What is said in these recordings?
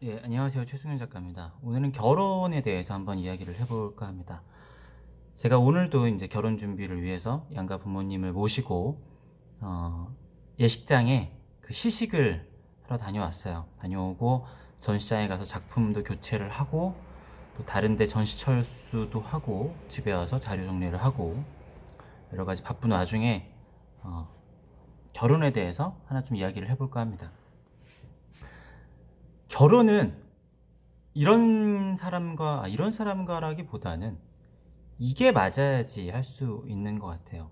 예, 안녕하세요. 최승현 작가입니다. 오늘은 결혼에 대해서 한번 이야기를 해볼까 합니다. 제가 오늘도 이제 결혼 준비를 위해서 양가 부모님을 모시고 예식장에 그 시식을 하러 다녀왔어요. 다녀오고 전시장에 가서 작품도 교체를 하고 또 다른데 전시 철수도 하고 집에 와서 자료 정리를 하고 여러 가지 바쁜 와중에 결혼에 대해서 하나 좀 이야기를 해볼까 합니다. 결혼은 이런 사람과라기보다는 이게 맞아야지 할 수 있는 것 같아요.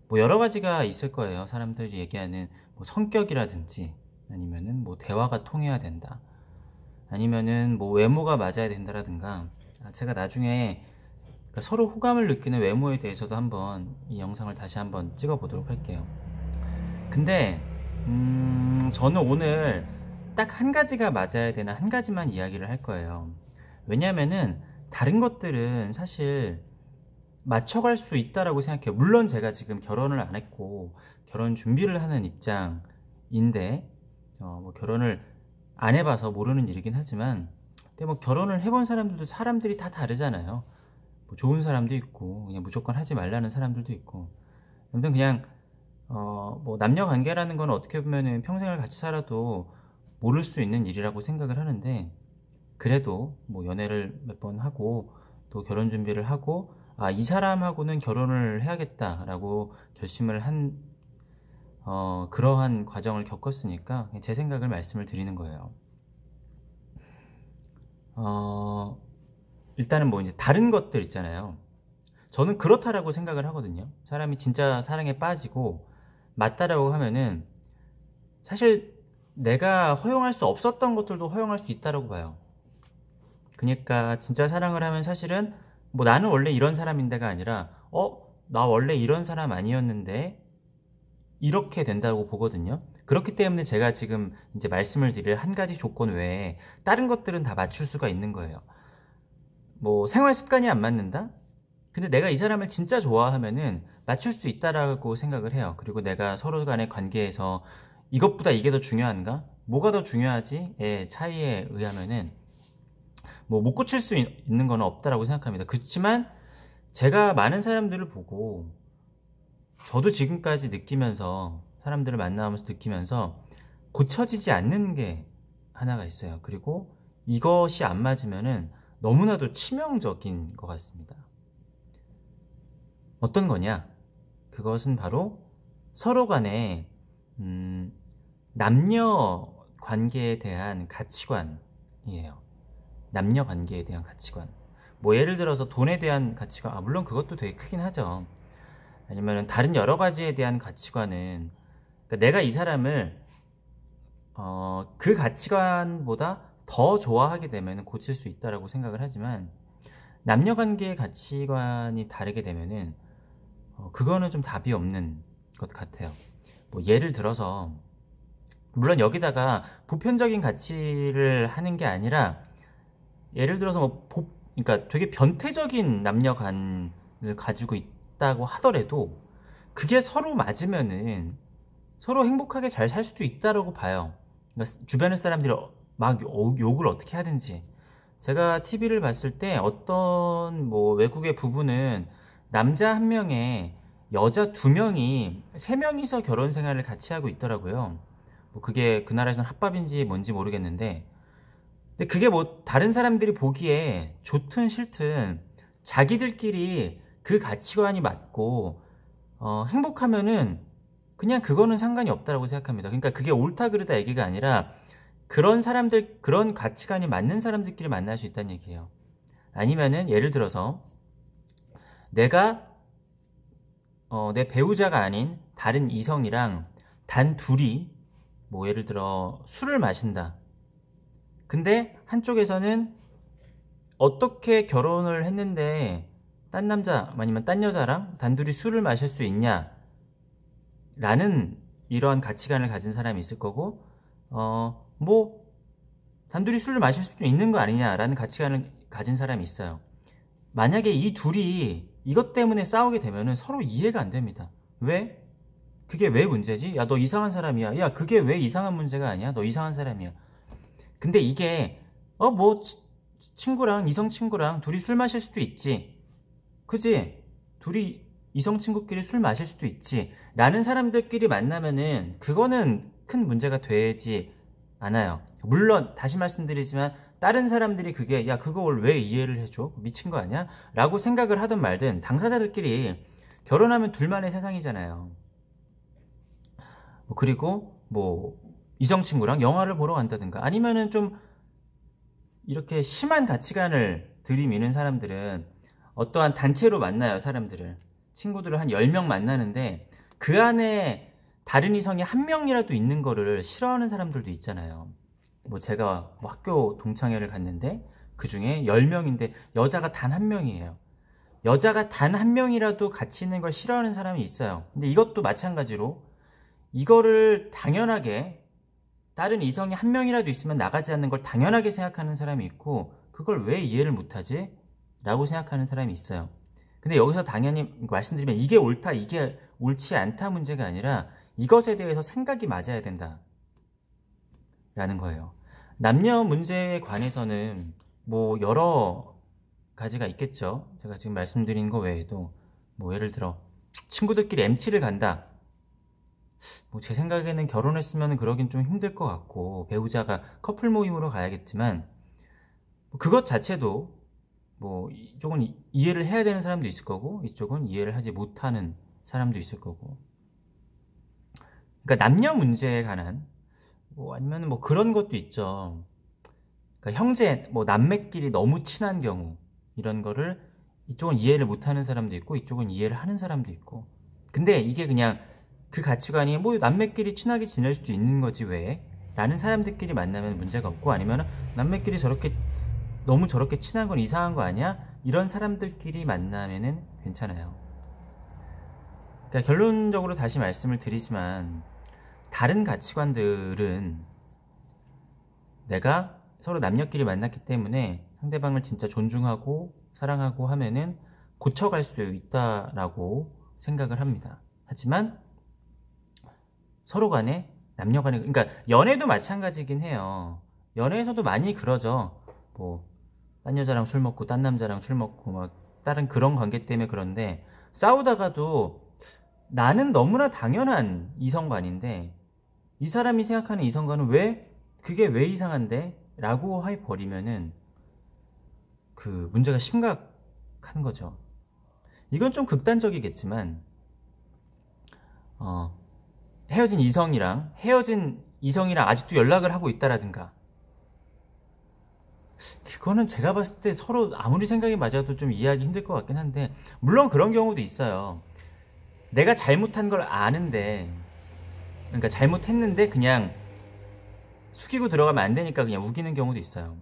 뭐 여러 가지가 있을 거예요. 사람들이 얘기하는 뭐 성격이라든지 아니면은 뭐 대화가 통해야 된다. 아니면은 뭐 외모가 맞아야 된다라든가. 제가 나중에 그러니까 서로 호감을 느끼는 외모에 대해서도 한번 이 영상을 다시 한번 찍어 보도록 할게요. 근데 저는 오늘 딱 한 가지가 맞아야 되나 한 가지만 이야기를 할 거예요. 왜냐면은 다른 것들은 사실 맞춰갈 수 있다라고 생각해요. 물론 제가 지금 결혼을 안 했고 결혼 준비를 하는 입장인데 뭐 결혼을 안 해봐서 모르는 일이긴 하지만 근데 뭐 결혼을 해본 사람들도 사람들이 다 다르잖아요. 뭐 좋은 사람도 있고 그냥 무조건 하지 말라는 사람들도 있고 아무튼 그냥 뭐 남녀 관계라는 건 어떻게 보면은 평생을 같이 살아도 모를 수 있는 일이라고 생각을 하는데 그래도 뭐 연애를 몇 번 하고 또 결혼 준비를 하고 이 사람하고는 결혼을 해야겠다라고 결심을 한 그러한 과정을 겪었으니까 제 생각을 말씀을 드리는 거예요. 일단은 뭐 이제 다른 것들 있잖아요. 저는 그렇다라고 생각을 하거든요. 사람이 진짜 사랑에 빠지고 맞다라고 하면은 사실 내가 허용할 수 없었던 것들도 허용할 수 있다라고 봐요. 그러니까 진짜 사랑을 하면 사실은 뭐 나는 원래 이런 사람인데가 아니라 나 원래 이런 사람 아니었는데 이렇게 된다고 보거든요. 그렇기 때문에 제가 지금 이제 말씀을 드릴 한 가지 조건 외에 다른 것들은 다 맞출 수가 있는 거예요. 뭐 생활 습관이 안 맞는다? 근데 내가 이 사람을 진짜 좋아하면은 맞출 수 있다라고 생각을 해요. 그리고 내가 서로 간의 관계에서 이것보다 이게 더 중요한가? 뭐가 더 중요하지?의 차이에 의하면은 뭐 못 고칠 수 있는 건 없다라고 생각합니다. 그렇지만 제가 많은 사람들을 보고 저도 지금까지 느끼면서 사람들을 만나면서 느끼면서 고쳐지지 않는 게 하나가 있어요. 그리고 이것이 안 맞으면은 너무나도 치명적인 것 같습니다. 어떤 거냐? 그것은 바로 서로 간에 남녀 관계에 대한 가치관이에요. 남녀 관계에 대한 가치관. 뭐 예를 들어서 돈에 대한 가치관, 물론 그것도 되게 크긴 하죠. 아니면 다른 여러 가지에 대한 가치관은 그러니까 내가 이 사람을 그 가치관보다 더 좋아하게 되면 고칠 수 있다라고 생각을 하지만 남녀 관계의 가치관이 다르게 되면은 그거는 좀 답이 없는 것 같아요. 뭐 예를 들어서 물론 여기다가 보편적인 가치를 하는 게 아니라 예를 들어서 그러니까 되게 변태적인 남녀관을 가지고 있다고 하더라도 그게 서로 맞으면은 서로 행복하게 잘 살 수도 있다라고 봐요. 그러니까 주변의 사람들이 막 욕을 어떻게 하든지 제가 TV를 봤을 때 어떤 뭐 외국의 부부는 남자 한 명에 여자 두 명이 세 명이서 결혼 생활을 같이 하고 있더라고요. 뭐 그게 그 나라에서는 합법인지 뭔지 모르겠는데 근데 그게 뭐 다른 사람들이 보기에 좋든 싫든 자기들끼리 그 가치관이 맞고 행복하면은 그냥 그거는 상관이 없다라고 생각합니다. 그러니까 그게 옳다 그르다 얘기가 아니라 그런 사람들 그런 가치관이 맞는 사람들끼리 만날 수 있다는 얘기예요. 아니면은 예를 들어서 내가 내 배우자가 아닌 다른 이성이랑 단 둘이 뭐 예를 들어 술을 마신다. 근데 한쪽에서는 어떻게 결혼을 했는데 딴 남자 아니면 딴 여자랑 단둘이 술을 마실 수 있냐 라는 이러한 가치관을 가진 사람이 있을 거고 뭐 단둘이 술을 마실 수도 있는 거 아니냐라는 가치관을 가진 사람이 있어요. 만약에 이 둘이 이것 때문에 싸우게 되면은 서로 이해가 안 됩니다. 왜? 그게 왜 문제지? 야, 너 이상한 사람이야. 야, 그게 왜 이상한 문제가 아니야? 너 이상한 사람이야. 근데 이게 뭐 친구랑 이성 친구랑 둘이 술 마실 수도 있지. 그지? 둘이 이성 친구끼리 술 마실 수도 있지. 라는 사람들끼리 만나면은 그거는 큰 문제가 되지 않아요. 물론 다시 말씀드리지만 다른 사람들이 그게 야 그걸 왜 이해를 해줘? 미친 거 아니야? 라고 생각을 하든 말든 당사자들끼리 결혼하면 둘만의 세상이잖아요. 그리고 뭐 이성 친구랑 영화를 보러 간다든가 아니면은 좀 이렇게 심한 가치관을 들이미는 사람들은 어떠한 단체로 만나요. 사람들을 친구들을 한 10명 만나는데 그 안에 다른 이성이 한 명이라도 있는 거를 싫어하는 사람들도 있잖아요. 뭐 제가 뭐 학교 동창회를 갔는데 그 중에 10명인데 여자가 단 한 명이에요. 여자가 단 한 명이라도 같이 있는 걸 싫어하는 사람이 있어요. 근데 이것도 마찬가지로 이거를 당연하게 다른 이성이 한 명이라도 있으면 나가지 않는 걸 당연하게 생각하는 사람이 있고 그걸 왜 이해를 못하지? 라고 생각하는 사람이 있어요. 근데 여기서 당연히 말씀드리면 이게 옳다 이게 옳지 않다 문제가 아니라 이것에 대해서 생각이 맞아야 된다 라는 거예요. 남녀 문제에 관해서는 뭐 여러 가지가 있겠죠. 제가 지금 말씀드린 거 외에도 뭐 예를 들어 친구들끼리 MT를 간다. 뭐 제 생각에는 결혼했으면 그러긴 좀 힘들 것 같고 배우자가 커플 모임으로 가야겠지만 그것 자체도 뭐 이쪽은 이해를 해야 되는 사람도 있을 거고 이쪽은 이해를 하지 못하는 사람도 있을 거고 그러니까 남녀 문제에 관한 뭐 아니면 뭐 그런 것도 있죠. 그러니까 형제 뭐 남매끼리 너무 친한 경우 이런 거를 이쪽은 이해를 못하는 사람도 있고 이쪽은 이해를 하는 사람도 있고 근데 이게 그냥 그 가치관이 뭐 남매끼리 친하게 지낼 수도 있는 거지 왜? 라는 사람들끼리 만나면 문제가 없고 아니면 남매끼리 저렇게 너무 저렇게 친한 건 이상한 거 아니야? 이런 사람들끼리 만나면은 괜찮아요. 그러니까 결론적으로 다시 말씀을 드리지만 다른 가치관들은 내가 서로 남녀끼리 만났기 때문에 상대방을 진짜 존중하고 사랑하고 하면은 고쳐갈 수 있다라고 생각을 합니다. 하지만 서로 간에 남녀 간에 그러니까 연애도 마찬가지긴 해요. 연애에서도 많이 그러죠. 뭐 딴 여자랑 술 먹고 딴 남자랑 술 먹고 막 다른 그런 관계 때문에 그런데 싸우다가도 나는 너무나 당연한 이성관인데 이 사람이 생각하는 이성관은 왜 그게 왜 이상한데? 라고 해버리면은 그 문제가 심각한 거죠. 이건 좀 극단적이겠지만 헤어진 이성이랑 아직도 연락을 하고 있다라든가 그거는 제가 봤을 때 서로 아무리 생각이 맞아도 좀 이해하기 힘들 것 같긴 한데 물론 그런 경우도 있어요. 내가 잘못한 걸 아는데 그러니까 잘못했는데 그냥 숙이고 들어가면 안 되니까 그냥 우기는 경우도 있어요.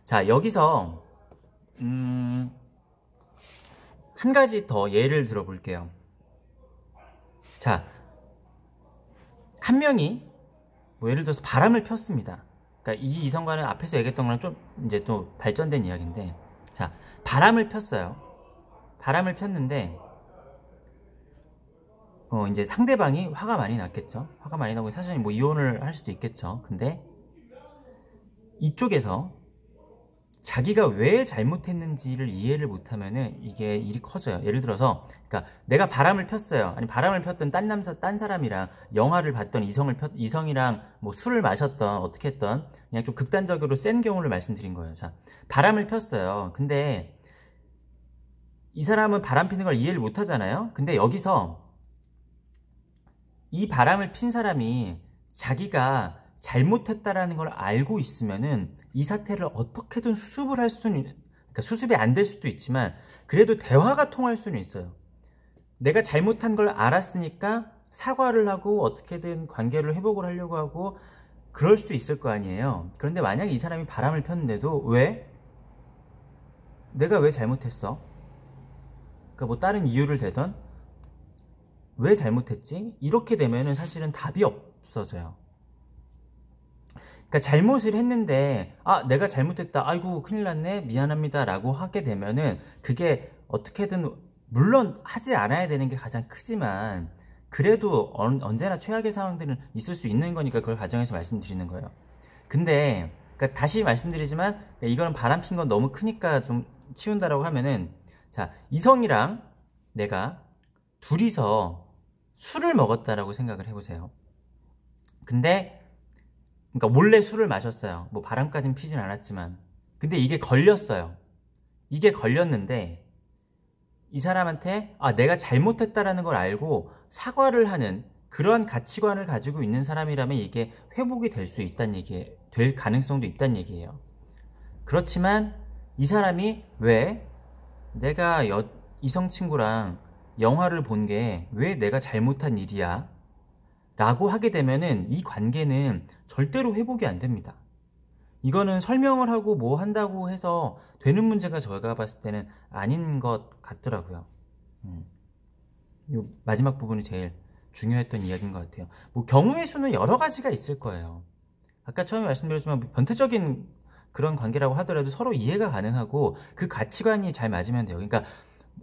자 여기서 한 가지 더 예를 들어 볼게요. 자 한 명이 뭐 예를 들어서 바람을 폈습니다. 그러니까 이 이성과는 앞에서 얘기했던 거랑 좀 이제 또 발전된 이야기인데 자 바람을 폈어요. 바람을 폈는데 이제 상대방이 화가 많이 났겠죠. 화가 많이 나고 사실 뭐 이혼을 할 수도 있겠죠. 근데 이쪽에서 자기가 왜 잘못했는지를 이해를 못하면은 이게 일이 커져요. 예를 들어서 그러니까 내가 바람을 폈어요. 아니 바람을 폈던 딴 사람이랑 영화를 봤던 이성이랑 뭐 술을 마셨던 어떻게 했던 그냥 좀 극단적으로 센 경우를 말씀드린 거예요. 자 바람을 폈어요. 근데 이 사람은 바람 피는 걸 이해를 못하잖아요. 근데 여기서 이 바람을 핀 사람이 자기가 잘못했다라는 걸 알고 있으면은 이 사태를 어떻게든 수습을 할 수는 그러니까 수습이 안 될 수도 있지만 그래도 대화가 통할 수는 있어요. 내가 잘못한 걸 알았으니까 사과를 하고 어떻게든 관계를 회복을 하려고 하고 그럴 수 있을 거 아니에요. 그런데 만약에 이 사람이 바람을 폈는데도 왜? 내가 왜 잘못했어? 그러니까 뭐 다른 이유를 대던 왜 잘못했지? 이렇게 되면은 사실은 답이 없어져요. 그러니까 잘못을 했는데 내가 잘못했다 아이고 큰일 났네 미안합니다 라고 하게 되면은 그게 어떻게든 물론 하지 않아야 되는 게 가장 크지만 그래도 언제나 최악의 상황들은 있을 수 있는 거니까 그걸 가정해서 말씀드리는 거예요. 근데 그러니까 다시 말씀드리지만 이거는 바람핀 건 너무 크니까 좀 치운다라고 하면은, 자, 이성이랑 내가 둘이서 술을 먹었다라고 생각을 해보세요. 근데 그러니까 몰래 술을 마셨어요. 뭐 바람까진 피진 않았지만. 근데 이게 걸렸어요. 이게 걸렸는데 이 사람한테 내가 잘못했다라는 걸 알고 사과를 하는 그러한 가치관을 가지고 있는 사람이라면 이게 회복이 될 수 있다는 얘기, 될 가능성도 있다는 얘기예요. 그렇지만 이 사람이 왜 내가 이성 친구랑 영화를 본 게 왜 내가 잘못한 일이야? 라고 하게 되면은 이 관계는 절대로 회복이 안 됩니다. 이거는 설명을 하고 뭐 한다고 해서 되는 문제가 제가 봤을 때는 아닌 것 같더라고요. 이 마지막 부분이 제일 중요했던 이야기인 것 같아요. 뭐 경우의 수는 여러 가지가 있을 거예요. 아까 처음에 말씀드렸지만 변태적인 그런 관계라고 하더라도 서로 이해가 가능하고 그 가치관이 잘 맞으면 돼요. 그러니까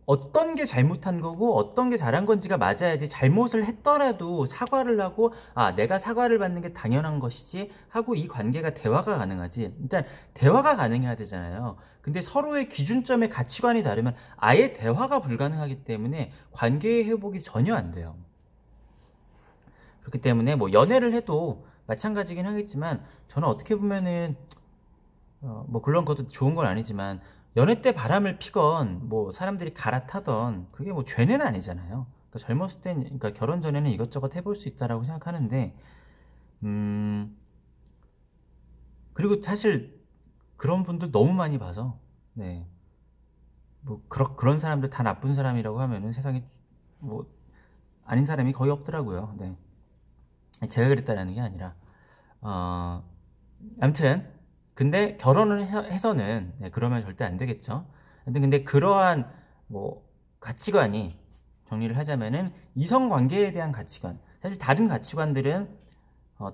어떤 게 잘못한 거고 어떤 게 잘한 건지가 맞아야지, 잘못을 했더라도 사과를 하고 내가 사과를 받는 게 당연한 것이지 하고 이 관계가 대화가 가능하지. 일단 대화가 가능해야 되잖아요. 근데 서로의 기준점의 가치관이 다르면 아예 대화가 불가능하기 때문에 관계의 회복이 전혀 안 돼요. 그렇기 때문에 뭐 연애를 해도 마찬가지긴 하겠지만, 저는 어떻게 보면은 뭐 그런 것도 좋은 건 아니지만 연애 때 바람을 피건 뭐 사람들이 갈아타던 그게 뭐 죄는 아니잖아요. 그러니까 젊었을 땐, 그러니까 결혼 전에는 이것저것 해볼 수 있다라고 생각하는데, 그리고 사실 그런 분들 너무 많이 봐서, 네, 뭐 그런 사람들 다 나쁜 사람이라고 하면은 세상에 뭐 아닌 사람이 거의 없더라고요. 네, 제가 그랬다라는 게 아니라 아무튼 근데 결혼을 해서는 그러면 절대 안 되겠죠. 근데 그러한 뭐 가치관이, 정리를 하자면은 이성관계에 대한 가치관, 사실 다른 가치관들은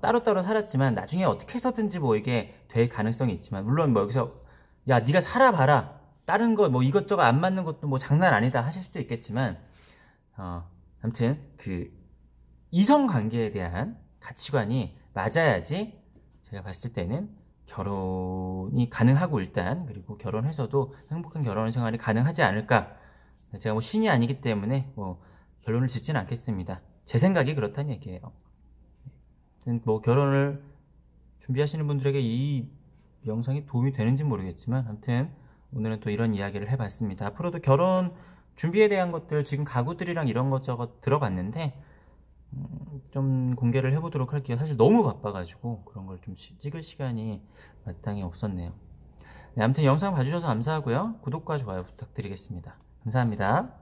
따로따로 살았지만 나중에 어떻게 해서든지 뭐 이게 될 가능성이 있지만, 물론 뭐 여기서 야 네가 살아봐라, 다른 거 뭐 이것저것 안 맞는 것도 뭐 장난 아니다 하실 수도 있겠지만, 아무튼 그 이성관계에 대한 가치관이 맞아야지 제가 봤을 때는 결혼이 가능하고, 일단 그리고 결혼해서도 행복한 결혼 생활이 가능하지 않을까. 제가 뭐 신이 아니기 때문에 뭐 결론을 짓지는 않겠습니다. 제 생각이 그렇다는 얘기예요. 뭐 결혼을 준비하시는 분들에게 이 영상이 도움이 되는지 모르겠지만, 아무튼 오늘은 또 이런 이야기를 해봤습니다. 앞으로도 결혼 준비에 대한 것들, 지금 가구들이랑 이런 것저것 들어봤는데 좀 공개를 해보도록 할게요. 사실 너무 바빠가지고 그런 걸 좀 찍을 시간이 마땅히 없었네요. 네, 아무튼 영상 봐주셔서 감사하고요. 구독과 좋아요 부탁드리겠습니다. 감사합니다.